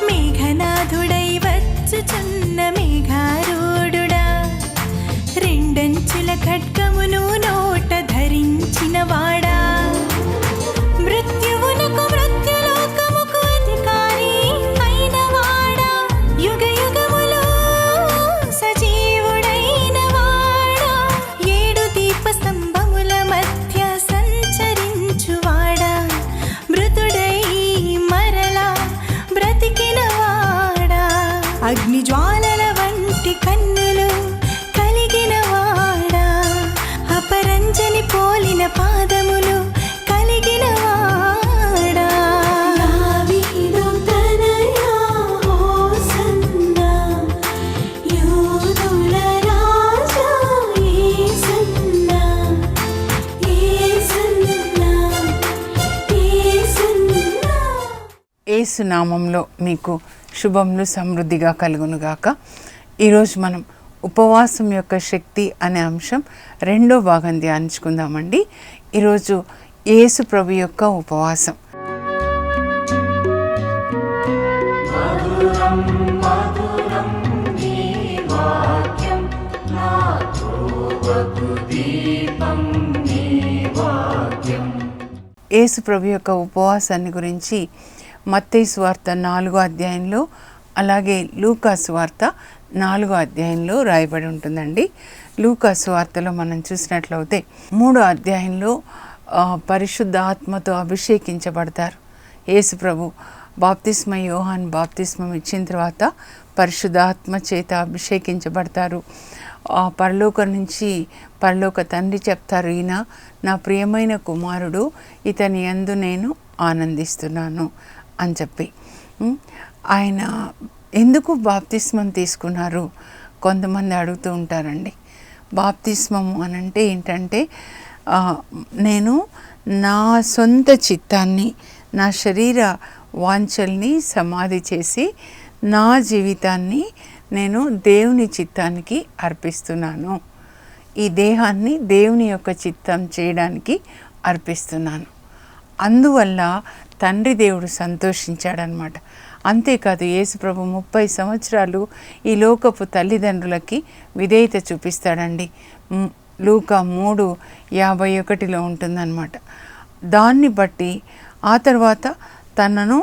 మేఘనాథుడై వచ్చుచున్న మేఘారూఢుడా, రెండంచుల ఖడ్గమును నోట ధరించిన వాడా, మృత్యువునకు మృత్యులోకముకు అధికారి అయిన వాడా, యుగ యుగములో సజీవుడైన వాడా, ఏడు దీప స్తంభముల మధ్య సంచరించువాడా, మృతుడై మరలా బ్రతికిన వాడా, అగ్ని జ్వాలల వంటి కన్నులు కలిగిన వాడా, అపరంజని పోలిన పాదములు కలిగిన వాడా, దావీదు తనయా హోసన్నా, యూదుల రాజా యేసన్నా, యేసన్నా, యేసన్నా. యేసు నామంలో మీకు శుభములు సమృద్ధిగా కలుగునుగాక. ఈరోజు మనం ఉపవాసం యొక్క శక్తి అనే అంశం రెండో భాగం ధ్యానించుకుందామండి. ఈరోజు యేసు ప్రభు యొక్క ఉపవాసం. యేసు ప్రభు యొక్క ఉపవాసాన్ని గురించి మత్తయి సువార్త 4వ అధ్యాయంలో, అలాగే లూకా సువార్త 4వ అధ్యాయంలో రాయబడి ఉంటుందండి. లూకా సువార్తలో మనం చూసినట్లయితే 3వ అధ్యాయంలో పరిశుద్ధ ఆత్మతో అభిషేకించబడతారు. యేసు ప్రభు బాప్తిస్మ యోహాన్ బాప్తిస్మం ఇచ్చిన తర్వాత పరిశుద్ధ ఆత్మ చేత అభిషేకించబడతారు. పరలోకం నుంచి పరలోక తండ్రి చెప్తారు, ఈయన నా ప్రియమైన కుమారుడు, ఇతని యందు నేను ఆనందిస్తున్నాను అని చెప్పి. ఆయన ఎందుకు బాప్తిస్మం తీసుకున్నారు కొంతమంది అడుగుతూ ఉంటారండి. బాప్తిస్మము అని అంటే ఏంటంటే, నేను నా సొంత చిత్తాన్ని, నా శరీర వాంఛల్ని సమాధి చేసి నా జీవితాన్ని నేను దేవుని చిత్తానికి అర్పిస్తున్నాను, ఈ దేహాన్ని దేవుని యొక్క చిత్తం చేయడానికి అర్పిస్తున్నాను. అందువల్ల తండ్రి దేవుడు సంతోషించాడనమాట. అంతేకాదు యేసు ప్రభు 30 సంవత్సరాలు ఈ లోకపు తల్లిదండ్రులకి విధేయత చూపిస్తాడండి. లూకా 3:51 ఉంటుందన్నమాట. దాన్ని బట్టి ఆ తర్వాత తనను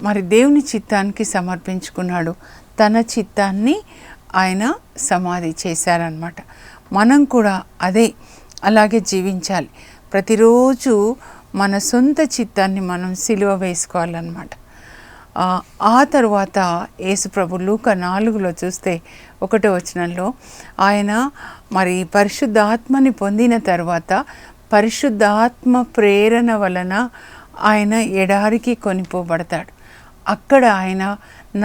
మరి దేవుని చిత్తానికి సమర్పించుకున్నాడు. తన చిత్తాన్ని ఆయన సమాధి చేశారనమాట. మనం కూడా అలాగే జీవించాలి. ప్రతిరోజు మన సొంత చిత్తాన్ని మనం సిలువ వేసుకోవాలన్నమాట. ఆ తర్వాత యేసు ప్రభు లూకా 4లో చూస్తే 1వ వచనంలో ఆయన మరి పరిశుద్ధాత్మని పొందిన తర్వాత పరిశుద్ధాత్మ ప్రేరణ వలన ఆయన ఎడారికి కొనిపోబడతాడు. అక్కడ ఆయన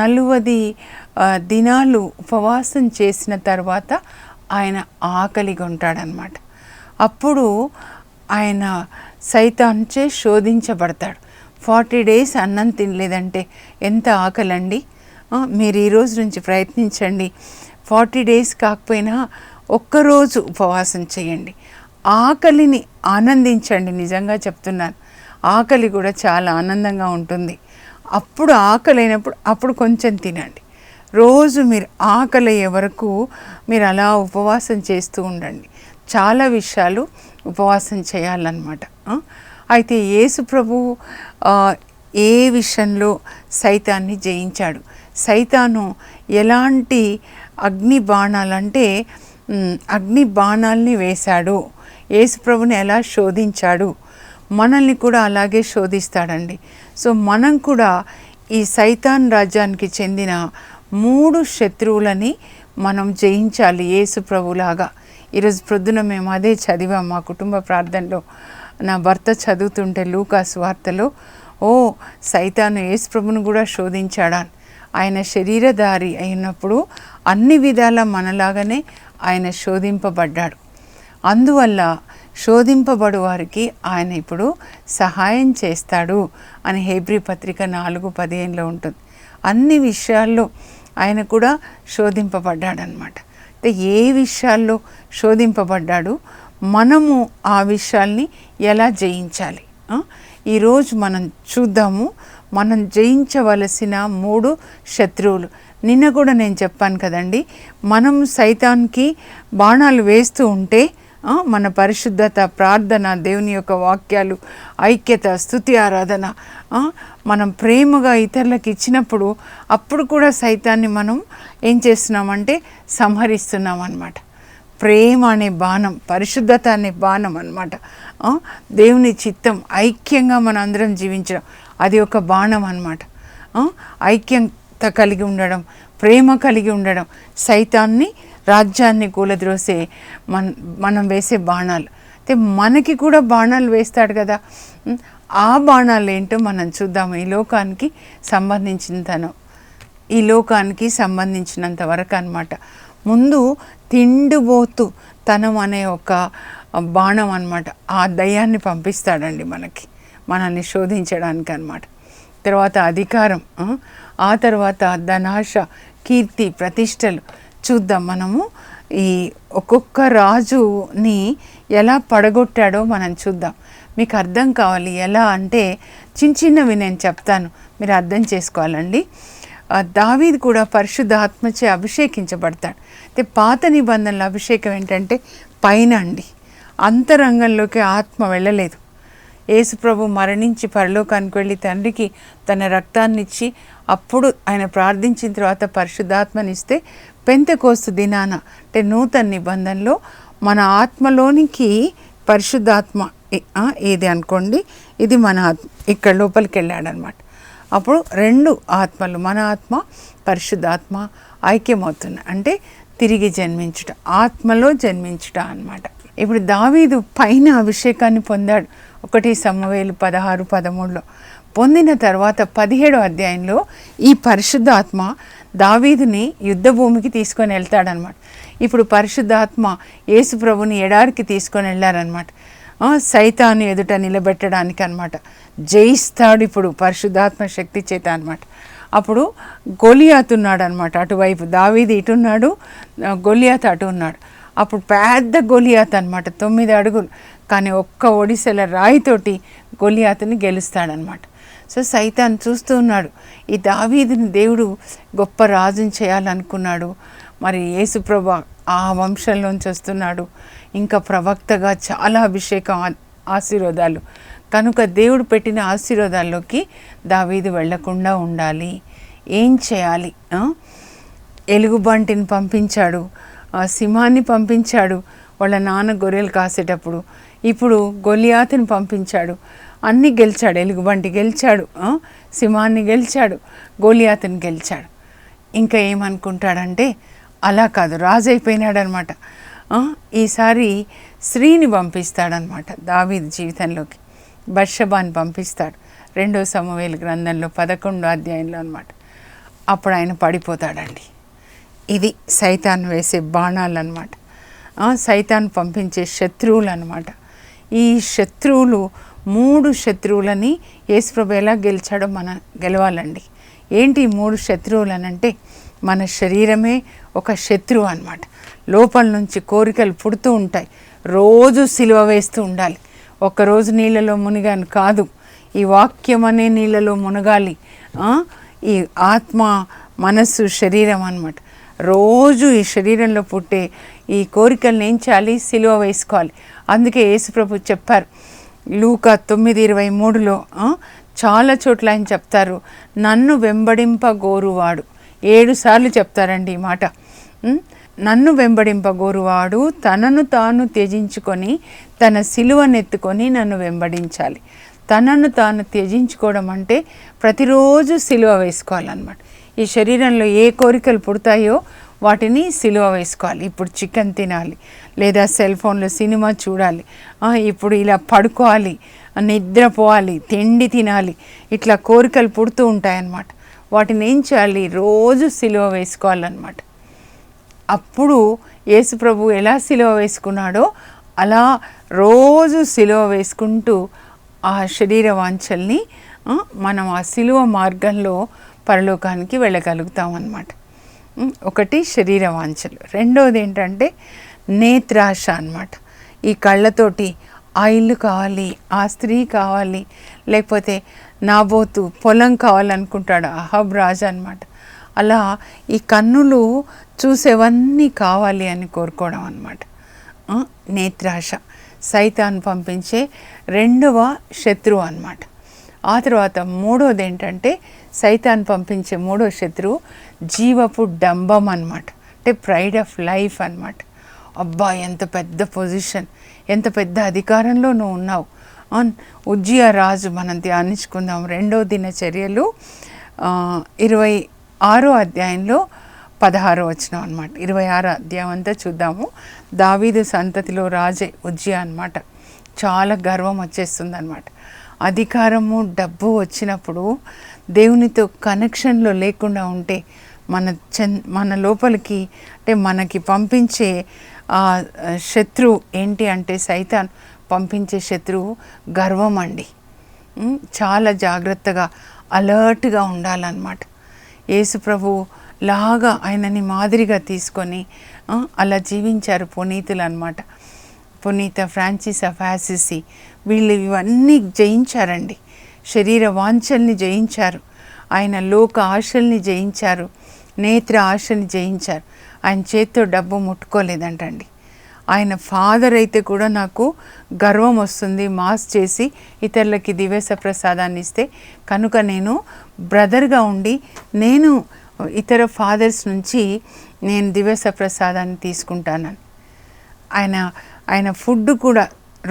40 దినాలు ఉపవాసం చేసిన తర్వాత ఆయన ఆకలిగా ఉంటాడనమాట. అప్పుడు ఆయన సైతాన్చే శోధించబడతాడు. 40 డేస్ అన్నం తినలేదంటే ఎంత ఆకలండి. మీరు ఈరోజు నుంచి ప్రయత్నించండి. 40 డేస్ కాకపోయినా ఒక్కరోజు ఉపవాసం చేయండి. ఆకలిని ఆనందించండి. నిజంగా చెప్తున్నాను, ఆకలి కూడా చాలా ఆనందంగా ఉంటుంది. అప్పుడు ఆకలైనప్పుడు అప్పుడు కొంచెం తినండి. రోజు మీరు ఆకలి అయ్యే వరకు మీరు అలా ఉపవాసం చేస్తూ ఉండండి. చాలా విషయాలు ఉపవాసం చేయాలన్నమాట. అయితే యేసు ప్రభు ఏ విషయంలో సైతాన్ని జయించాడు, సైతాను ఎలాంటి అగ్ని బాణాలంటే అగ్ని బాణాలని వేశాడు, యేసు ప్రభుని ఎలా శోధించాడు, మనల్ని కూడా అలాగే శోధిస్తాడండి. సో మనం కూడా ఈ సైతాన్ రాజ్యానికి చెందిన 3 శత్రువులని మనం జయించాలి యేసు ప్రభులాగా. ఈరోజు ప్రొద్దున మేము అదే చదివాం మా కుటుంబ ప్రార్థనలో. నా భర్త చదువుతుంటే లూకా సువార్తలో, సైతాను యేసు ప్రభును కూడా శోధించాడా. ఆయన శరీరధారి అయినప్పుడు అన్ని విధాల మనలాగానే ఆయన శోధింపబడ్డాడు. అందువల్ల శోధింపబడు వారికి ఆయన ఇప్పుడు సహాయం చేస్తాడు అని హెబ్రీ పత్రిక 4:15 ఉంటుంది. అన్ని విషయాల్లో ఆయన కూడా శోధింపబడ్డాడనమాట. అంటే ఏ విషయాల్లో శోధింపబడ్డాడు, మనము ఆ విషయాల్ని ఎలా జయించాలి. ఈరోజు మనం చూద్దాము మనం జయించవలసిన 3 శత్రువులు. నిన్న కూడా నేను చెప్పాను కదండి, మనం సైతాన్కి బాణాలు వేస్తూ ఉంటే మన పరిశుద్ధత, ప్రార్థన, దేవుని యొక్క వాక్యాలు, ఐక్యత, స్తుతి, ఆరాధన మనం ప్రేమగా ఇతరులకు ఇచ్చినప్పుడు అప్పుడు కూడా సైతాన్ని మనం ఏం చేస్తున్నామంటే సంహరిస్తున్నాం అన్నమాట. ప్రేమ అనే బాణం, పరిశుద్ధత అనే బాణం అన్నమాట. దేవుని చిత్తం, ఐక్యంగా మనం అందరం జీవించడం, అది ఒక బాణం అన్నమాట. ఐక్యత కలిగి ఉండడం, ప్రేమ కలిగి ఉండడం సైతాన్ని, రాజ్యాన్ని కూలద్రోసే మనం వేసే బాణాలు. అయితే మనకి కూడా బాణాలు వేస్తాడు కదా. ఆ బాణాలు ఏంటో మనం చూద్దాము. ఈ లోకానికి సంబంధించినంత వరకు అన్నమాట. ముందు తిండిబోతు తనం అనే ఒక బాణం అన్నమాట. ఆ దయ్యాన్ని పంపిస్తాడండి మనల్ని శోధించడానికి అన్నమాట. తర్వాత అధికారం, ఆ తర్వాత ధనాశ, కీర్తి, ప్రతిష్టలు. చూద్దాం మనము ఈ ఒక్కొక్క రాజుని ఎలా పడగొట్టాడో మనం చూద్దాం. మీకు అర్థం కావాలి ఎలా అంటే చిన్నవి నేను చెప్తాను, మీరు అర్థం చేసుకోవాలండి. దావీదు కూడా పరిశుద్ధాత్మచే అభిషేకించబడతాడు. అయితే పాత నిబంధనల అభిషేకం ఏంటంటే పైన అండి, అంతరంగంలోకి ఆత్మ వెళ్ళలేదు. యేసుప్రభు మరణించి పరలోకానికి వెళ్ళి తండ్రికి తన రక్తాన్ని ఇచ్చి అప్పుడు ఆయన ప్రార్థించిన తర్వాత పరిశుద్ధాత్మనిస్తే పెంతెకోస్తు దినాన అంటే నూతన నిబంధనలో మన ఆత్మలోనికి పరిశుద్ధాత్మ ఏది అనుకోండి, ఇది మన ఆత్మ ఇక్కడ లోపలికి వెళ్ళాడనమాట. అప్పుడు 2 ఆత్మలు, మన ఆత్మ, పరిశుద్ధాత్మ ఐక్యమవుతున్నాయి. అంటే తిరిగి జన్మించుట, ఆత్మలో జన్మించుట అన్నమాట. ఇప్పుడు దావీదు పైన అభిషేకాన్ని పొందాడు. 1 సమూయేలు 16-13లో పొందిన తర్వాత 17వ అధ్యాయంలో ఈ పరిశుద్ధాత్మ దావీదుని యుద్ధ భూమికి తీసుకొని వెళ్తాడనమాట. ఇప్పుడు పరిశుద్ధాత్మ యేసు ప్రభుని ఎడారికి తీసుకొని వెళ్ళారనమాట. సైతాను ఎదుట నిలబెట్టడానికి అనమాట. జయిస్తాడు ఇప్పుడు పరిశుద్ధాత్మ శక్తి చేత అనమాట. అప్పుడు గొలియాతు ఉన్నాడు అనమాట అటువైపు, దావీదు ఇటున్నాడు, గొలియాతు అటు ఉన్నాడు. అప్పుడు పెద్ద గొలియాతు అనమాట, 9 అడుగులు, కానీ ఒక్క ఒడిసెల రాయితోటి గొలియాతుని గెలుస్తాడనమాట. సో సైతాన్ చూస్తూ ఉన్నాడు, ఈ దావీదుని దేవుడు గొప్ప రాజుని చేయాలనుకున్నాడు, మరి యేసుప్రభు ఆ వంశంలోంచి వస్తున్నాడు, ఇంకా ప్రవక్తగా చాలా అభిషేకం, ఆశీర్వాదాలు, కనుక దేవుడు పెట్టిన ఆశీర్వాదాల్లోకి దావీదు వెళ్లకుండా ఉండాలి. ఏం చేయాలి? ఎలుగుబంటిని పంపించాడు, సింహాన్ని పంపించాడు వాళ్ళ నాన్న గొర్రెలు కాసేటప్పుడు. ఇప్పుడు గొలియాతుని పంపించాడు, అన్నీ గెలిచాడు. ఎలుగుబంటి గెలిచాడు, సింహాన్ని గెలిచాడు, గొలియాతుని గెలిచాడు. ఇంకా ఏమనుకుంటాడంటే అలా కాదు, రాజు అయిపోయినాడనమాట. ఈసారి స్త్రీని పంపిస్తాడనమాట దావీదు జీవితంలోకి. బత్షెబాని పంపిస్తాడు 2వ సమూయేలు గ్రంథంలో 11వ అధ్యాయంలో అనమాట. అప్పుడు ఆయన పడిపోతాడండి. ఇది సైతాన్ వేసే బాణాలు అనమాట, సైతాన్ పంపించే శత్రువులు అనమాట. ఈ శత్రువులు 3 శత్రువులని యేసుప్రభు ఎలా గెలిచాడో మనం గెలవాలండి. ఏంటి 3 శత్రువులు అనంటే, మన శరీరమే ఒక శత్రువు అనమాట. లోపల నుంచి కోరికలు పుడుతూ ఉంటాయి, రోజు సిలువ వేస్తూ ఉండాలి. ఒక్కరోజు నీళ్ళలో మునిగాను కాదు, ఈ వాక్యం అనే నీళ్ళలో మునగాలి. ఈ ఆత్మ, మనస్సు, శరీరం అన్నమాట. రోజు ఈ శరీరంలో పుట్టే ఈ కోరికలను ఏం చేయాలి? సిలువ వేసుకోవాలి. అందుకే యేసుప్రభు చెప్పారు లూకా 9:23లో, చాలా చోట్ల ఆయన చెప్తారు, నన్ను వెంబడింపగోరువాడు. 7 సార్లు చెప్తారండి ఈ మాట. నన్ను వెంబడింపగోరువాడు తనను తాను త్యజించుకొని తన సిలువనెత్తుకొని నన్ను వెంబడించాలి. తనను తాను త్యజించుకోవడం అంటే ప్రతిరోజు సిలువ వేసుకోవాలన్నమాట. ఈ శరీరంలో ఏ కోరికలు పుడతాయో వాటిని సిలువ వేసుకోవాలి. ఇప్పుడు చికెన్ తినాలి, లేదా సెల్ ఫోన్లో సినిమా చూడాలి, ఇప్పుడు ఇలా పడుకోవాలి, నిద్రపోవాలి, తిండి తినాలి, ఇట్లా కోరికలు పుడుతూ ఉంటాయన్నమాట. వాటిని ఏం చేయాలి? రోజు సిలువ వేసుకోవాలన్నమాట. అప్పుడు యేసుప్రభు ఎలా సిలువ వేసుకున్నాడో అలా రోజు సిలువ వేసుకుంటూ ఆ శరీర వాంఛల్ని మనం ఆ సిలువ మార్గంలో పరలోకానికి వెళ్ళగలుగుతాం అన్నమాట. ఒకటి శరీర వాంఛలు, రెండవది ఏంటంటే నేత్రాశ అన్నమాట. ఈ కళ్ళతోటి ఆ ఇల్లు కావాలి, ఆ స్త్రీ కావాలి, లేకపోతే నాబోతు పొలం కావాలనుకుంటాడు అహాబ్ రాజు అనమాట. అలా ఈ కన్నులు చూసేవన్నీ కావాలి అని కోరుకోవడం అన్నమాట. నేత్రాశ సైతాన్ పంపించే రెండవ శత్రువు అన్నమాట. ఆ తర్వాత మూడోది ఏంటంటే సైతాన్ పంపించే మూడో శత్రువు జీవపు డంబం అన్నమాట. అంటే ప్రైడ్ ఆఫ్ లైఫ్ అన్నమాట. అబ్బా ఎంత పెద్ద పొజిషన్, ఎంత పెద్ద అధికారంలో నువ్వు ఉన్నావు. ఉజ్జియా రాజు మనం ధ్యానించుకుందాం. 2వ దినచర్యలు 26వ అధ్యాయంలో 16వ వచనం అనమాట. 26వ అధ్యాయం అంతా చూద్దాము. దావీదు సంతతిలో రాజే ఉజ్జియా అనమాట. చాలా గర్వం వచ్చేస్తుంది అనమాట. అధికారము డబ్బు వచ్చినప్పుడు దేవునితో కనెక్షన్లో లేకుండా ఉంటే మన లోపలికి అంటే మనకి పంపించే శత్రువు ఏంటి అంటే సైతాన్ పంపించే శత్రువు గర్వం అండి. చాలా జాగ్రత్తగా అలర్ట్గా ఉండాలన్నమాట. యేసు ప్రభు లాగా ఆయనని మాదిరిగా తీసుకొని అలా జీవించారు పునీతులు అన్నమాట. పునీత ఫ్రాన్సిస్ ఆఫ్ అసిసి వీళ్ళు ఇవన్నీ జయించారండి. శరీర వాంఛల్ని జయించారు, ఆయన లోక ఆశల్ని జయించారు, నేత్ర ఆశల్ని జయించారు. ఆయన చేతితో డబ్బు ముట్టుకోలేదంటండి. ఆయన ఫాదర్ అయితే కూడా నాకు గర్వం వస్తుంది మాస్ చేసి ఇతరులకి దివ్యస ప్రసాదాన్ని ఇస్తే, కనుక నేను బ్రదర్గా ఉండి నేను ఇతర ఫాదర్స్ నుంచి నేను దివ్యస ప్రసాదాన్ని తీసుకుంటానని. ఆయన ఫుడ్ కూడా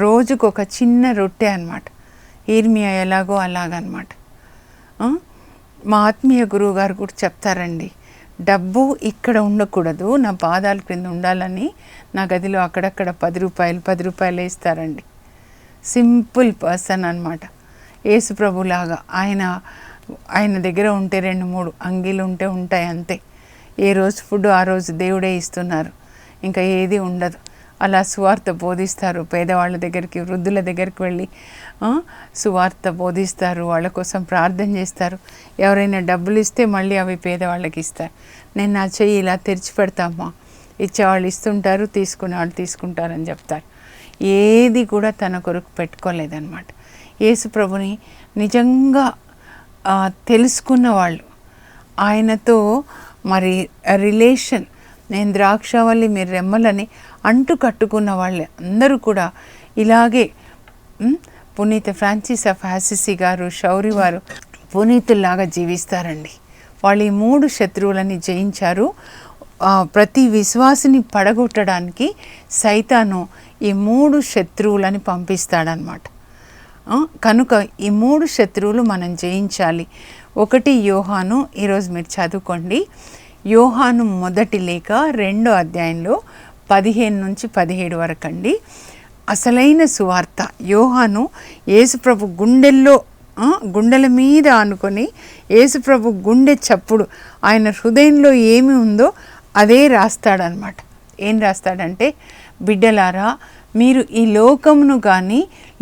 రోజుకు ఒక చిన్న రొట్టె అన్నమాట. ఈర్మియా ఎలాగో అలాగనమాట. మా ఆత్మీయ గురువు గారు కూడా చెప్తారండి, డబ్బు ఇక్కడ ఉండకూడదు, నా పాదాల క్రింద ఉండాలని నా గదిలో అక్కడక్కడ 10 రూపాయలు వేస్తారండి. సింపుల్ పర్సన్ అనమాట. యేసు ప్రభులాగా ఆయన దగ్గర ఉంటే 2-3 అంగీలు ఉంటాయి అంతే. ఏ రోజు ఫుడ్ ఆ రోజు దేవుడే ఇస్తున్నారు, ఇంకా ఏది ఉండదు. అలా సువార్త బోధిస్తారు. పేదవాళ్ళ దగ్గరికి, వృద్ధుల దగ్గరికి వెళ్ళి సువార్త బోధిస్తారు, వాళ్ళ కోసం ప్రార్థన చేస్తారు. ఎవరైనా డబ్బులు ఇస్తే మళ్ళీ అవి పేదవాళ్ళకి ఇస్తారు. నేను నా చెయ్యి ఇలా తెరిచి పెడతామా, ఇచ్చేవాళ్ళు ఇస్తుంటారు, తీసుకునే వాళ్ళు తీసుకుంటారని చెప్తారు. ఏది కూడా తన కొరకు పెట్టుకోలేదన్నమాట. యేసు ప్రభుని నిజంగా తెలుసుకున్న వాళ్ళు, ఆయనతో మరి రిలేషన్, నేను ద్రాక్షవల్లి మీరు రెమ్మలని అంటు కట్టుకున్న వాళ్ళే అందరూ కూడా ఇలాగే పునీత ఫ్రాన్సిస్ ఆఫ్ అసిసి గారు, శౌరి వారు పునీతుల్లాగా జీవిస్తారండి. వాళ్ళు ఈ 3 శత్రువులని జయించారు. ప్రతి విశ్వాసిని పడగొట్టడానికి సైతాను ఈ 3 శత్రువులని పంపిస్తాడనమాట. కనుక ఈ 3 శత్రువులు మనం జయించాలి. 1 యోహాను, ఈరోజు మీరు చదువుకోండి. యోహాను మొదటి లేఖ 2వ అధ్యాయంలో 15 నుంచి 17 వరకు అండి. అసలైన సువార్త. యోహాను యేసుప్రభు గుండెల మీద ఆనుకొని యేసుప్రభు గుండె చప్పుడు, ఆయన హృదయంలో ఏమి ఉందో అదే రాస్తాడనమాట. ఏం రాస్తాడంటే, బిడ్డలారా మీరు ఈ లోకమును కానీ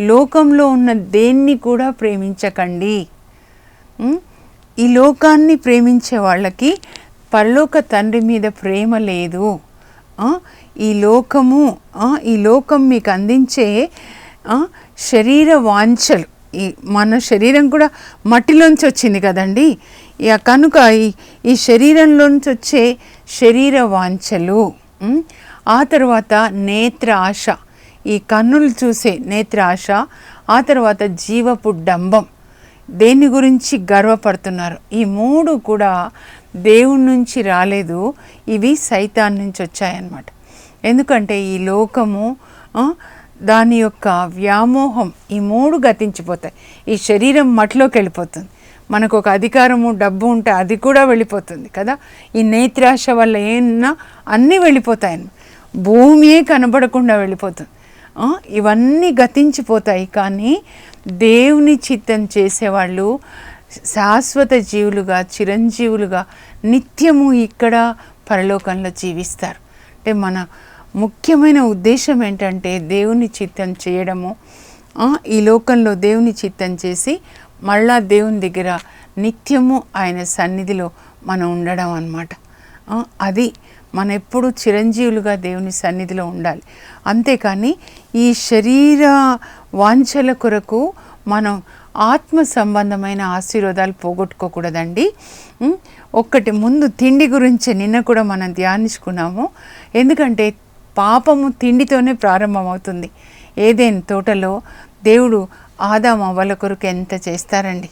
లోకంలో ఉన్న దేన్ని కూడా ప్రేమించకండి. ఈ లోకాన్ని ప్రేమించే వాళ్ళకి పరలోక తండ్రి మీద ప్రేమ లేదు. ఈ లోకం మీకు అందించే శరీర వాంఛలు, మన శరీరం కూడా మట్టిలోంచి వచ్చింది కదండి. కనుక ఈ శరీరంలోంచి వచ్చే శరీర వాంఛలు, ఆ తర్వాత నేత్ర ఆశ, ఈ కన్నులు చూసే నేత్ర ఆశ, ఆ తర్వాత జీవపు డంబం, దేని గురించి గర్వపడుతున్నారు. ఈ 3 కూడా దేవుడి నుంచి రాలేదు, ఇవి సైతాన్ నుంచి వచ్చాయన్నమాట. ఎందుకంటే ఈ లోకము, దాని యొక్క వ్యామోహం, ఈ 3 గతించిపోతాయి. ఈ శరీరం మట్టిలోకి వెళ్ళిపోతుంది. మనకు ఒక అధికారము డబ్బు ఉంటే అది కూడా వెళ్ళిపోతుంది కదా. ఈ నేత్రాశ వల్ల ఏమన్నా అన్నీ వెళ్ళిపోతాయి, భూమియే కనబడకుండా వెళ్ళిపోతుంది. ఇవన్నీ గతించిపోతాయి. కానీ దేవుని చిత్తం చేసేవాళ్ళు శాశ్వత జీవులుగా, చిరంజీవులుగా నిత్యము ఇక్కడ పరలోకంలో జీవిస్తారు. అంటే మన ముఖ్యమైన ఉద్దేశం ఏంటంటే దేవుని చిత్తం చేయడము, ఈ లోకంలో దేవుని చిత్తం చేసి మళ్ళా దేవుని దగ్గర నిత్యము ఆయన సన్నిధిలో మనం ఉండడం అన్నమాట. అది మనం ఎప్పుడూ చిరంజీవులుగా దేవుని సన్నిధిలో ఉండాలి. అంతేకాని ఈ శరీర వాంఛల కొరకు మనం ఆత్మ సంబంధమైన ఆశీర్వాదాలు పోగొట్టుకోకూడదండి. ఒక్కటి ముందు తిండి గురించి నిన్న కూడా మనం ధ్యానించుకున్నాము. ఎందుకంటే పాపము తిండితోనే ప్రారంభమవుతుంది. ఏదైనా తోటలో దేవుడు ఆదాము అవ్వల కొరకు ఎంత చేస్తారండి,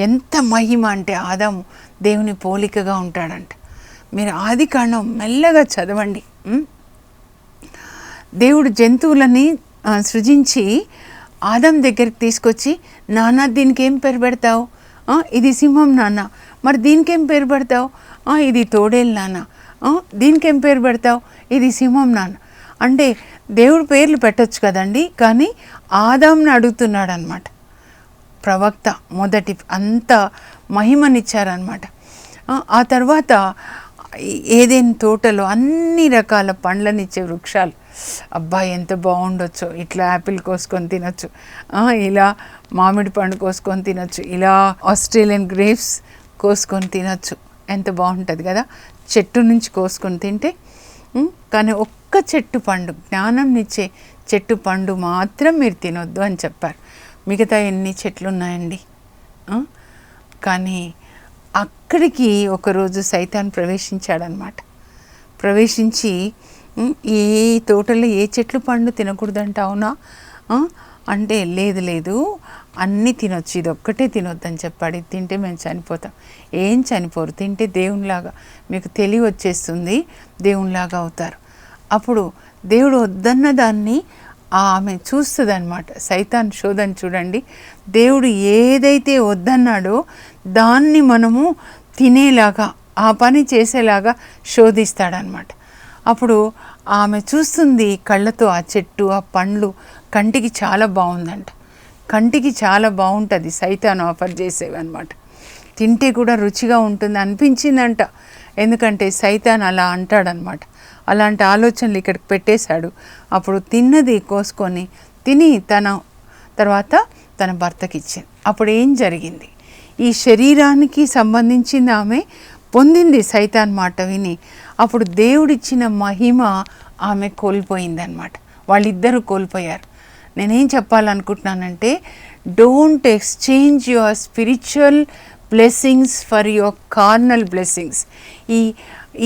ఎంత మహిమ అంటే ఆదాము దేవుని పోలికగా ఉంటాడంట. మీరు ఆదికాండం మెల్లగా చదవండి. దేవుడు జంతువులని సృజించి ఆదాం దగ్గరికి తీసుకొచ్చి, నాన్న దీనికి ఏం పేరు పెడతావు? ఇది సింహం నాన్న. మరి దీనికేం పేరు పెడతావు? ఇది తోడేలు నాన్న. దీనికేం పేరు పెడతావు? ఇది సింహం నాన్న. అంటే దేవుడు పేర్లు పెట్టచ్చు కదండి, కానీ ఆదాంని అడుగుతున్నాడు అనమాట. ప్రవక్త మొదటి అంత మహిమనిచ్చారనమాట. ఆ తర్వాత ఏదైనా తోటలో అన్ని రకాల పండ్లనిచ్చే వృక్షాలు, అబ్బా ఎంత బాగుండొచ్చో, ఇట్లా యాపిల్ కోసుకొని తినొచ్చు, ఇలా మామిడి పండు కోసుకొని తినొచ్చు, ఇలా ఆస్ట్రేలియన్ గ్రేప్స్ కోసుకొని తినొచ్చు, ఎంత బాగుంటుంది కదా చెట్టు నుంచి కోసుకొని తింటే. కానీ ఒక్క చెట్టు పండు, జ్ఞానంనిచ్చే చెట్టు పండు మాత్రం మీరు తినొద్దు అని చెప్పారు. మిగతా ఎన్ని చెట్లు ఉన్నాయండి. కానీ అక్కడికి ఒకరోజు సైతాన్ ప్రవేశించాడనమాట. ప్రవేశించి ఏ తోటలో ఏ చెట్లు పండు తినకూడదంట, అవునా అంటే లేదు అన్నీ తినొచ్చు, ఇది ఒక్కటే తినొద్దని చెప్పాడు. ఇది తింటే మేము చనిపోతాం. ఏం చనిపోరు, తింటే దేవునిలాగా మీకు తెలివి వచ్చేస్తుంది, దేవునిలాగా అవుతారు. అప్పుడు దేవుడు వద్దన్న దాన్ని ఆమె చూస్తుంది అనమాట. సైతాన్ శోధన చూడండి, దేవుడు ఏదైతే వద్దన్నాడో దాన్ని మనము తినేలాగా, ఆ పని చేసేలాగా శోధిస్తాడనమాట. అప్పుడు ఆమె చూస్తుంది కళ్ళతో ఆ చెట్టు, ఆ పండ్లు కంటికి చాలా బాగుందంట. కంటికి చాలా బాగుంటుంది సైతాన్ ఆఫర్ చేసేవి అనమాట. తింటే కూడా రుచిగా ఉంటుంది అనిపించిందంట. ఎందుకంటే సైతాన్ అలా అంటాడనమాట. అలాంటి ఆలోచనలు ఇక్కడికి పెట్టేశాడు. అప్పుడు తిన్నది కోసుకొని తిని తర్వాత తన భర్తకి ఇచ్చింది. అప్పుడు ఏం జరిగింది? ఈ శరీరానికి సంబంధించింది ఆమె పొందింది సైతాన్ మాట విని. అప్పుడు దేవుడిచ్చిన మహిమ ఆమె కోల్పోయిందనమాట. వాళ్ళిద్దరూ కోల్పోయారు. నేనేం చెప్పాలనుకుంటున్నానంటే, don't exchange your spiritual blessings for your carnal blessings.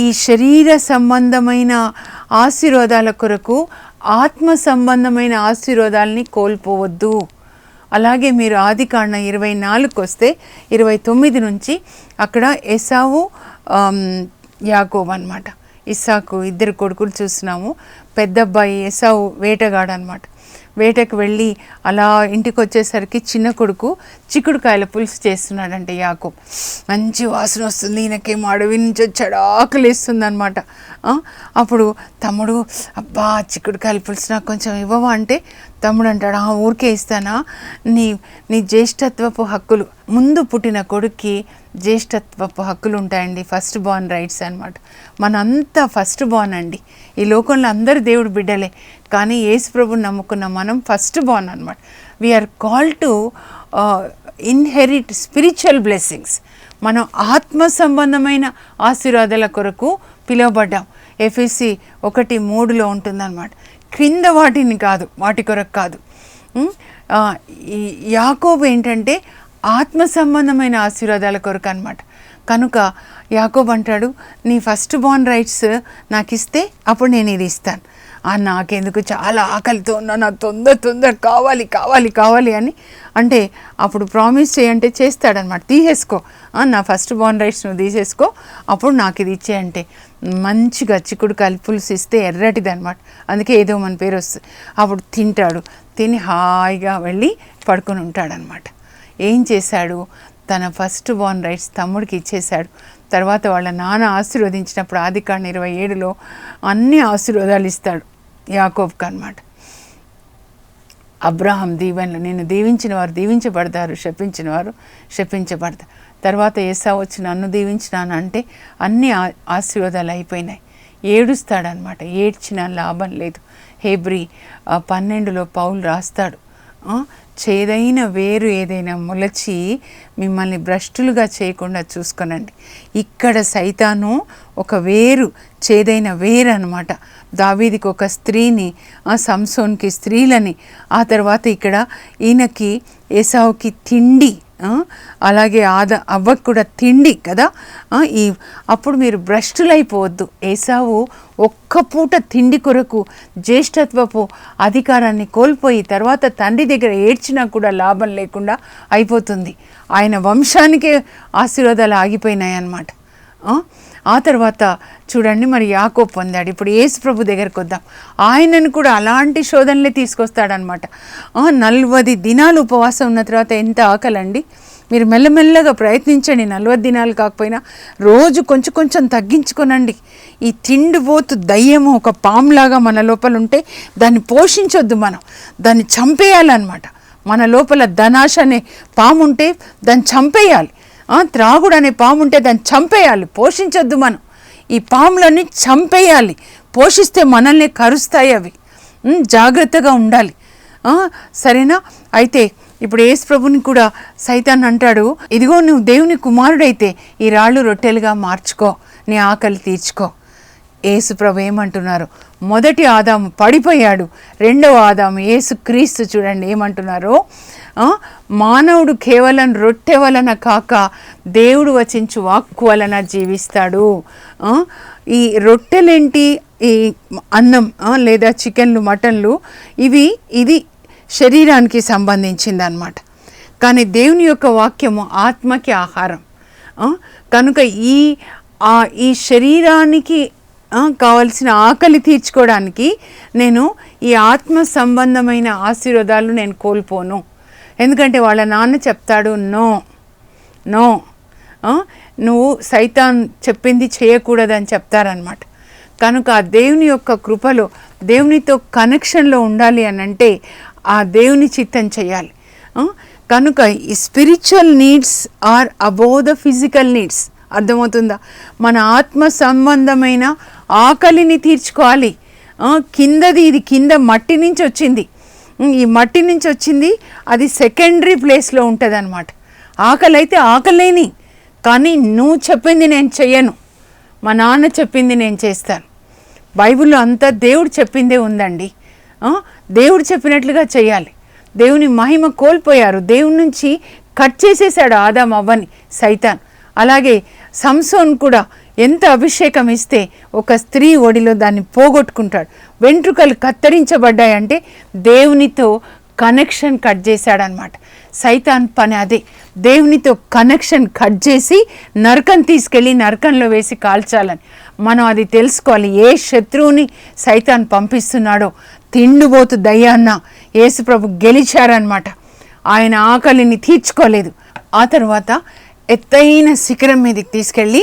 ఈ శరీర సంబంధమైన ఆశీర్వాదాల కొరకు ఆత్మ సంబంధమైన ఆశీర్వాదాలని కోల్పోవద్దు. అలాగే మీరు ఆదికాండం 24 వస్తే 29 నుంచి అక్కడ ఏసావు యాకోబు అనమాట. ఇస్సాకు ఇద్దరు కొడుకులు చూస్తున్నాము. పెద్ద అబ్బాయి ఏసావు వేటగాడు అనమాట. వేటకు వెళ్ళి అలా ఇంటికి వచ్చేసరికి చిన్న కొడుకు చిక్కుడుకాయల పులుసు చేస్తున్నాడంటే యాకోబు. మంచి వాసన వస్తుంది, ఈయనకేమో అడవి నుంచి వచ్చాడు, ఆకలిస్తుంది అనమాట. అప్పుడు తమ్ముడు, అబ్బా చిక్కుడుకాయల పులుసు నాకు కొంచెం ఇవ్వవా అంటే తమ్ముడు అంటాడు, ఊరికే ఇస్తానా, నీ జ్యేష్ఠత్వపు హక్కులు, ముందు పుట్టిన కొడుక్కి జ్యేష్ఠత్వపు హక్కులు ఉంటాయండి, ఫస్ట్ బార్న్ రైట్స్ అనమాట. మనంతా ఫస్ట్ బార్న్ అండి. ఈ లోకంలో అందరు దేవుడు బిడ్డలే, కానీ యేసు ప్రభుని నమ్ముకున్న మనం ఫస్ట్ బార్న్ అనమాట. We are called to inherit spiritual blessings. మనం ఆత్మ సంబంధమైన ఆశీర్వాదాల కొరకు పిలువబడ్డాం. ఎఫెసీ 1:3 ఉంటుందన్నమాట. క్రింద వాటిని కాదు, వాటి కొరకు కాదు. యాకోబు ఏంటంటే ఆత్మ సంబంధమైన ఆశీర్వాదాల కొరకు అనమాట. కనుక యాకోబు అంటాడు, నీ ఫస్ట్ బార్న్ రైట్స్ నాకు ఇస్తే అప్పుడు నేను ఇది ఇస్తాను. నాకెందుకు, చాలా ఆకలితో ఉన్నా, నాకు తొందర కావాలి అని అంటే అప్పుడు ప్రామిస్ చేయంటే చేస్తాడనమాట. తీసేసుకో, నా ఫస్ట్ బార్న్ రైట్స్ నువ్వు తీసేసుకో, అప్పుడు నాకు ఇది ఇచ్చేయంటే మంచిగా చిక్కుడుకాయల పులుసు ఇస్తే ఎర్రటిది అనమాట. అందుకే ఏదో మన పేరు వస్తుంది. అప్పుడు తింటాడు, తిని హాయిగా వెళ్ళి పడుకొని ఉంటాడనమాట. ఏం చేశాడు? తన ఫస్ట్ బార్న్ రైట్స్ తమ్ముడికి ఇచ్చేశాడు. తర్వాత వాళ్ళ నాన్న ఆశీర్వదించినప్పుడు ఆదికాండం 27 అన్ని ఆశీర్వాదాలు ఇస్తాడు యాకోబుకి అనమాట. అబ్రహాం దీవెనలు, నేను దీవించిన వారు దీవించబడతారు, శపించిన వారు శపించబడతారు. తర్వాత ఏసావు వచ్చి నన్ను దీవించినాను అంటే అన్ని ఆశీర్వాదాలు అయిపోయినాయి. ఏడుస్తాడనమాట. ఏడ్చిన లాభం లేదు. హెబ్రీ 12 పౌలు రాస్తాడు, చేదైన వేరు ఏదైనా మొలచి మిమ్మల్ని భ్రష్టులుగా చేయకుండా చూసుకోనండి. ఇక్కడ సైతాను ఒక వేరు, చేదైన వేరు అనమాట. దావీదికి ఒక స్త్రీని, సంసోన్కి స్త్రీలని, ఆ తర్వాత ఇక్కడ ఈయనకి ఏసావుకి తిండి, అలాగే అవ్వకు కూడా తిండి కదా. అప్పుడు మీరు భ్రష్టులైపోవద్దు. ఏసావు ఒక్క పూట తిండి కొరకు జ్యేష్ఠత్వపు అధికారాన్ని కోల్పోయి తర్వాత తండ్రి దగ్గర ఏడ్చినా కూడా లాభం లేకుండా అయిపోతుంది. ఆయన వంశానికే ఆశీర్వాదాలు ఆగిపోయినాయి అన్నమాట. ఆ తర్వాత చూడండి, మరి యాకోబు పొందాడు. ఇప్పుడు యేసు ప్రభు దగ్గరికి వద్దాం. ఆయనను కూడా అలాంటి శోధనలే తీసుకొస్తాడనమాట. 40 దినాలు ఉపవాసం ఉన్న తర్వాత ఎంత ఆకలండి. మీరు మెల్లమెల్లగా ప్రయత్నించండి. 40 దినాలు కాకపోయినా రోజు కొంచెం కొంచెం తగ్గించుకోనండి. ఈ తిండిపోతు దయ్యము ఒక పాములాగా మన లోపల ఉంటే దాన్ని పోషించొద్దు, మనం దాన్ని చంపేయాలన్నమాట. మన లోపల ధనాశ అనే పాము ఉంటే దాన్ని చంపేయాలి. త్రాగుడు అనే పాము ఉంటే దాన్ని చంపేయాలి, పోషించొద్దు. మనం ఈ పాములన్నీ చంపేయాలి. పోషిస్తే మనల్ని కరుస్తాయి అవి. జాగ్రత్తగా ఉండాలి, సరేనా? అయితే ఇప్పుడు యేసు ప్రభుని కూడా సైతాన్ అంటాడు, ఇదిగో నువ్వు దేవుని కుమారుడైతే ఈ రాళ్ళు రొట్టెలుగా మార్చుకో, నీ ఆకలి తీర్చుకో. యేసు ప్రభు ఏమంటున్నారు? మొదటి ఆదాము పడిపోయాడు, రెండవ ఆదాము యేసు క్రీస్తు చూడండి ఏమంటున్నారు. మానవుడు కేవలం రొట్టె వలన కాక దేవుడు వచించు వాక్కు వలన జీవిస్తాడు. ఈ రొట్టెలేంటి? ఈ అన్నం లేదా చికెన్లు, మటన్లు, ఇది శరీరానికి సంబంధించింది అన్నమాట. కానీ దేవుని యొక్క వాక్యము ఆత్మకి ఆహారం. కనుక ఈ శరీరానికి కావలసిన ఆకలి తీర్చుకోవడానికి నేను ఈ ఆత్మ సంబంధమైన ఆశీర్వాదాలు నేను కోల్పోను. ఎందుకంటే వాళ్ళ నాన్న చెప్తాడు, నో నువ్వు సైతాన్ చెప్పింది చేయకూడదని చెప్తారనమాట. కనుక ఆ దేవుని యొక్క కృపలో దేవునితో కనెక్షన్లో ఉండాలి అని అంటే ఆ దేవుని చిత్తం చేయాలి. కనుక ఈ spiritual needs are above the physical needs. అర్థమవుతుందా? మన ఆత్మ సంబంధమైన ఆకలిని తీర్చుకోవాలి. ఇది కింద మట్టి నుంచి వచ్చింది. ఈ మట్టి నుంచి వచ్చింది, అది సెకండరీ ప్లేస్లో ఉంటుంది అన్నమాట. ఆకలి అయితే ఆకలేని, కానీ నువ్వు చెప్పింది నేను చెయ్యను, మా నాన్న చెప్పింది నేను చేస్తాను. బైబిల్లో అంతా దేవుడు చెప్పిందే ఉందండి. దేవుడు చెప్పినట్లుగా చేయాలి. దేవుని మహిమ కోల్పోయారు, దేవుని నుంచి కట్ చేసేసాడు ఆదాం అవ్వని సైతాన్. అలాగే సంసోన్ కూడా ఎంత అభిషేకం ఇస్తే ఒక స్త్రీ ఒడిలో దాన్ని పోగొట్టుకుంటాడు. వెంట్రుకలు కత్తిరించబడ్డాయంటే దేవునితో కనెక్షన్ కట్ చేశాడనమాట. సైతాన్ పని అదే, దేవునితో కనెక్షన్ కట్ చేసి నరకం తీసుకెళ్ళి నరకంలో వేసి కాల్చాలని. మనం అది తెలుసుకోవాలి. ఏ శత్రువుని సైతాన్ పంపిస్తున్నాడో తిండిపోతు దయ్యాన్న యేసుప్రభు గెలిచారనమాట. ఆయన ఆకలిని తీర్చుకోలేదు. ఆ తర్వాత ఎత్తైన శిఖరం మీదకి తీసుకెళ్ళి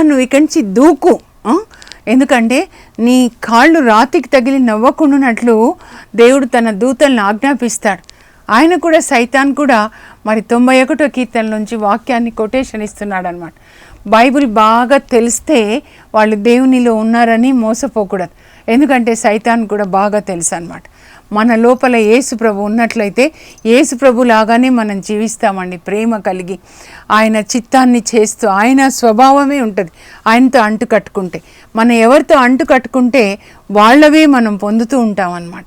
నువ్వు ఇక్కడి నుంచి దూకు, ఎందుకంటే నీ కాళ్ళు రాతికి తగిలి నవ్వకుండానట్లు దేవుడు తన దూతలను ఆజ్ఞాపిస్తాడు. ఆయన కూడా సైతాన్ కూడా మరి 91వ కీర్తన నుంచి వాక్యాన్ని కొటేషన్ ఇస్తున్నాడు అనమాట. బైబిల్ బాగా తెలిస్తే వాళ్ళు దేవునిలో ఉన్నారని మోసపోకూడదు. ఎందుకంటే సైతాన్ కూడా బాగా తెలుసు అనమాట. మన లోపల యేసు ప్రభు ఉన్నట్లయితే యేసు ప్రభు లాగానే మనం జీవిస్తామండి. ప్రేమ కలిగి ఆయన చిత్తాన్ని చేస్తూ, ఆయన స్వభావమే ఉంటుంది. ఆయనతో అంటు కట్టుకుంటే, మనం ఎవరితో అంటు కట్టుకుంటే వాళ్ళవే మనం పొందుతూ ఉంటాం అన్నమాట.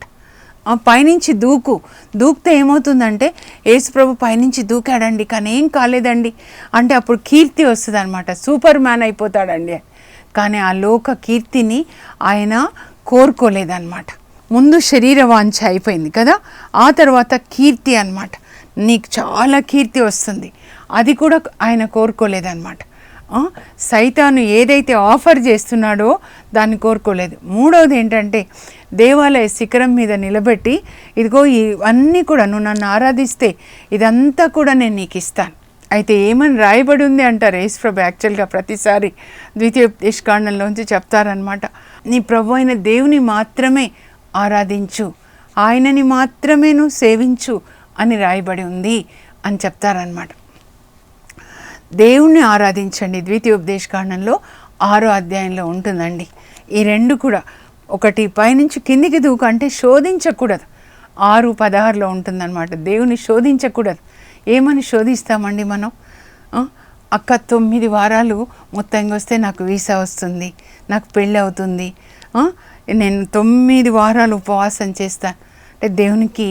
పైనుంచి దూకితే ఏమవుతుందంటే యేసు ప్రభు పైనుంచి దూకాడండి కానీ ఏం కాలేదండి అంటే అప్పుడు కీర్తి వస్తుంది అనమాట. సూపర్ మ్యాన్ అయిపోతాడండి. కానీ ఆ లోక కీర్తిని ఆయన కోరుకోలేదన్నమాట. ముందు శరీర వాంఛ అయిపోయింది కదా, ఆ తర్వాత కీర్తి అన్నమాట. నీకు చాలా కీర్తి వస్తుంది, అది కూడా ఆయన కోరుకోలేదన్నమాట. సైతాను ఏదైతే ఆఫర్ చేస్తున్నాడో దాన్ని కోరుకోలేదు. మూడవది ఏంటంటే దేవాలయ శిఖరం మీద నిలబెట్టి, ఇదిగో ఇవన్నీ కూడా నువ్వు నన్ను ఆరాధిస్తే ఇదంతా కూడా నేను నీకు ఇస్తాను. అయితే ఏమని రాయబడి ఉంది అంటారు యేసుప్రభు. యాక్చువల్గా ప్రతిసారి ద్వితీయోపదేశకాండంలోంచి చెప్తారనమాట, నీ ప్రభు అయిన దేవుని మాత్రమే ఆరాధించు, ఆయనని మాత్రమే నువ్వు సేవించు అని రాయబడి ఉంది అని చెప్తారనమాట. దేవుణ్ణి ఆరాధించండి. ద్వితీయోపదేశకాండంలో 6వ అధ్యాయంలో ఉంటుందండి. ఈ రెండు కూడా, ఒకటి పైనుంచి కిందికి దూకు అంటే శోధించకూడదు. 6:16 ఉంటుందన్నమాట. దేవుని శోధించకూడదు. ఏమని శోధిస్తామండి మనం? అక్క 9 వారాలు మొత్తంగా వస్తే నాకు వీసా వస్తుంది, నాకు పెళ్ళి అవుతుంది, నేను 9 వారాలు ఉపవాసం చేస్తాను అంటే దేవునికి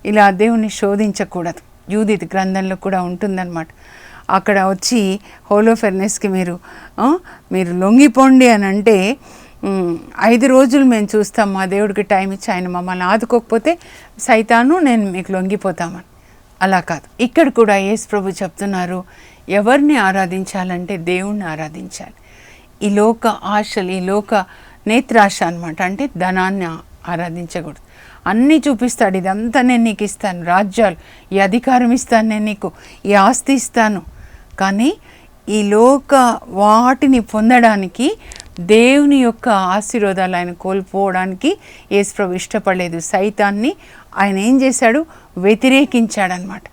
ఇలా దేవుని శోధించకూడదు. యూదిత్ గ్రంథంలో కూడా ఉంటుందన్నమాట. అక్కడ వచ్చి హోలోఫెర్నెస్కి మీరు లొంగిపోండి అని అంటే 5 రోజులు మేము చూస్తాం, మా దేవుడికి టైం ఇచ్చి ఆయన మమ్మల్ని ఆదుకోకపోతే సైతాను నేను మీకు లొంగిపోతామని. అలా కాదు. ఇక్కడ కూడా యేసు ప్రభు చెప్తున్నారు, ఎవరిని ఆరాధించాలంటే దేవుణ్ణి ఆరాధించాలి. ఈ లోక ఆశలు, ఈ లోక నేత్రాశ అనమాట, అంటే ధనాన్ని ఆరాధించకూడదు. అన్నీ చూపిస్తాడు, ఇదంతా నేను నీకు ఇస్తాను, రాజ్యాలు, ఈ అధికారం ఇస్తాను, నేను నీకు ఈ ఆస్తి ఇస్తాను. కానీ ఈ లోక వాటిని పొందడానికి దేవుని యొక్క ఆశీర్వాదాలు ఆయన కోల్పోవడానికి యేసుప్రభు ఇష్టపడలేదు. సైతాన్ని ఆయన ఏం చేశాడు? వ్యతిరేకించాడనమాట.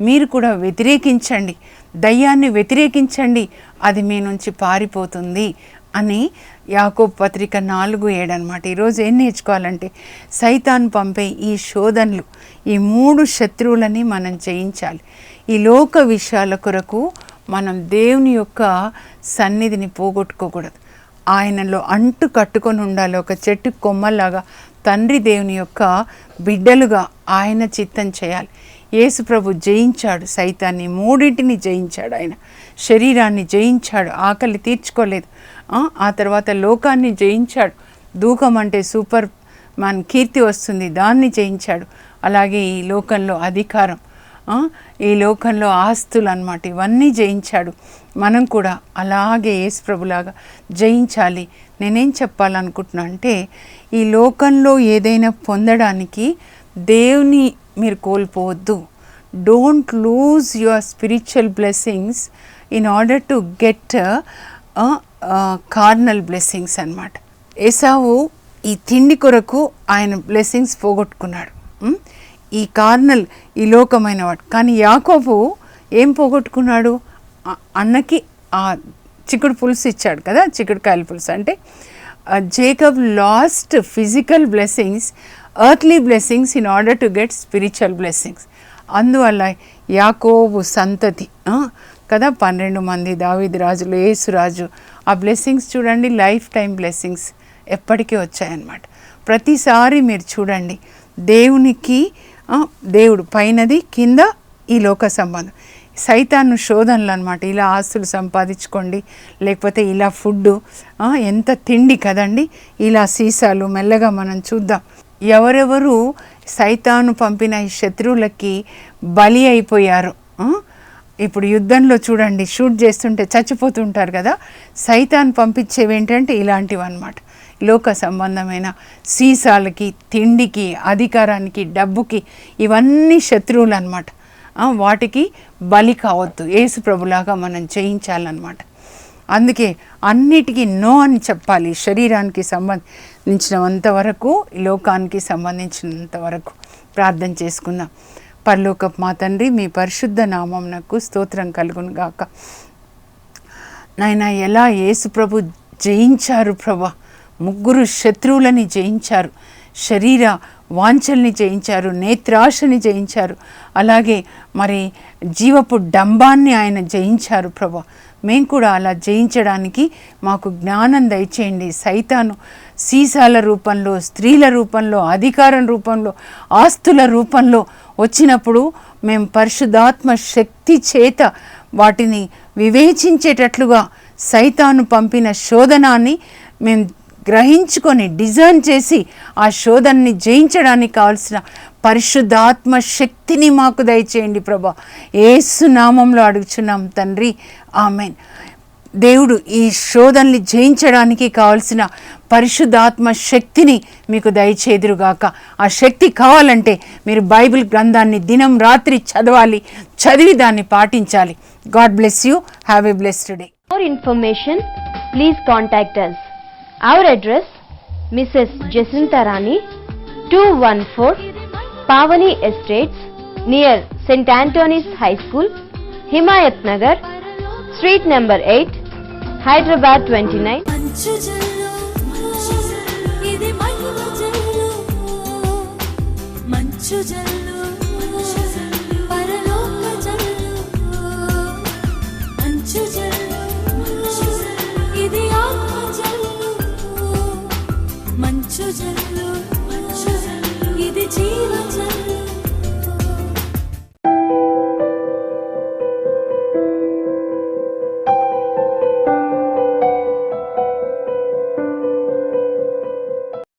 మీరు కూడా వ్యతిరేకించండి, దయ్యాన్ని వ్యతిరేకించండి, అది మీ నుంచి పారిపోతుంది అని యాకోబు పత్రిక 4:7 అనమాట. ఈరోజు ఏం నేర్చుకోవాలంటే సైతాన్ పంపే ఈ శోధనలు, ఈ 3 శత్రువులని మనం జయించాలి. ఈ లోక విషయాల కొరకు మనం దేవుని యొక్క సన్నిధిని పోగొట్టుకోకూడదు. ఆయనలో అంటు కట్టుకొని ఉండాలి. ఒక చెట్టు కొమ్మలాగా తండ్రి దేవుని యొక్క బిడ్డలుగా ఆయన చిత్తం చేయాలి. యేసు ప్రభు జయించాడు సైతాన్ని, 3 జయించాడు. ఆయన శరీరాన్ని జయించాడు, ఆకలి తీర్చుకోలేదు. ఆ తర్వాత లోకాన్ని జయించాడు. దూకం అంటే సూపర్ మ్యాన్ కీర్తి వస్తుంది, దాన్ని జయించాడు. అలాగే ఈ లోకంలో అధికారం, ఈ లోకంలో ఆస్తులు అన్నమాట, ఇవన్నీ జయించాడు. మనం కూడా అలాగే యేసు ప్రభులాగా జయించాలి. నేనేం చెప్పాలనుకుంటున్నా అంటే ఈ లోకంలో ఏదైనా పొందడానికి దేవుని మీరు కోల్పోవద్దు. Don't lose your spiritual blessings in order to get carnal blessings అన్నమాట. ఏసావు ఈ తిండి కొరకు ఆయన బ్లెస్సింగ్స్ పోగొట్టుకున్నాడు, ఈ కార్నల్, ఈ లోకమైన వాడు. కానీ యాకోబు ఏం పోగొట్టుకున్నాడు? అన్నకి ఆ చిక్కుడు పులుసు ఇచ్చాడు కదా, చిక్కుడుకాయల పులుసు. అంటే Jacob last physical blessings, earthly blessings in order to get spiritual blessings. అందువల్ల యాకోబు సంతతి కదా, 12 మంది, దావీదు రాజులు, యేసు రాజు, ఆ బ్లెస్సింగ్స్ చూడండి, లైఫ్ టైం బ్లెస్సింగ్స్ ఎప్పటికీ వచ్చాయన్నమాట. ప్రతిసారి మీరు చూడండి, దేవునికి దేవుడు పైనది, కింద ఈ లోక సంబంధం. సైతాను శోధనలు అనమాట. ఇలా ఆస్తులు సంపాదించుకోండి, లేకపోతే ఇలా ఫుడ్డు, ఎంత తిండి కదండి, ఇలా సీసాలు. మెల్లగా మనం చూద్దాం ఎవరెవరు సైతాను పంపిన ఈ శత్రువులకి బలి అయిపోయారు. ఇప్పుడు యుద్ధంలో చూడండి, షూట్ చేస్తుంటే చచ్చిపోతుంటారు కదా. సైతాన్ పంపించేవి ఏంటంటే ఇలాంటివి అన్నమాట. లోక సంబంధమైన సీసాలకి, తిండికి, అధికారానికి, డబ్బుకి, ఇవన్నీ శత్రువులు అన్నమాట. వాటికి బలి కావద్దు. యేసు ప్రభులాగా మనం జయించాలన్నమాట. అందుకే అన్నిటికీ నో అని చెప్పాలి. శరీరానికి సంబంధించినంత వరకు, లోకానికి సంబంధించినంత వరకు ప్రార్థన చేసుకుందాం. పరలోకపు మా తండ్రి, మీ పరిశుద్ధ నామమునకు స్తోత్రం కలుగును గాక. నాయన, ఎలా యేసు ప్రభు జయించారు ప్రభా, 3 శత్రువులని జయించారు, శరీర వాంఛల్ని జయించారు, నేత్రాశని జయించారు, అలాగే మరి జీవపు డంబాన్ని ఆయన జయించారు ప్రభా. మేము కూడా అలా జయించడానికి మాకు జ్ఞానం దయచేయండి. సైతాను సీసాల రూపంలో, స్త్రీల రూపంలో, అధికారం రూపంలో, ఆస్తుల రూపంలో వచ్చినప్పుడు మేము పరిశుద్ధాత్మ శక్తి చేత వాటిని వివేచించేటట్లుగా సైతాను పంపిన శోధనాన్ని మేము గ్రహించుకొని డిజైన్ చేసి ఆ శోధనని జయించడానికి కావాల్సిన పరిశుద్ధాత్మ శక్తిని మాకు దయచేయండి ప్రభా. యేసు నామంలో అడుగుచున్నాం తండ్రి, ఆమెన్. దేవుడు ఈ శోధనని జయించడానికి కావాల్సిన పరిశుద్ధాత్మ శక్తిని మీకు దయచేదురుగాక. ఆ శక్తి కావాలంటే మీరు బైబిల్ గ్రంథాన్ని దినం రాత్రి చదవాలి, చదివి దాన్ని పాటించాలి. God bless you. Have a blessed day. For information, please contact us. Our address, Mrs. Jacinta Rani, 214 Pavani Estates, near St. Anthony's High School, Himayat Nagar, Street number 8, Hyderabad 29. మంచు జల్లు, ఇది మహిమ జల్లు, మంచు జల్లు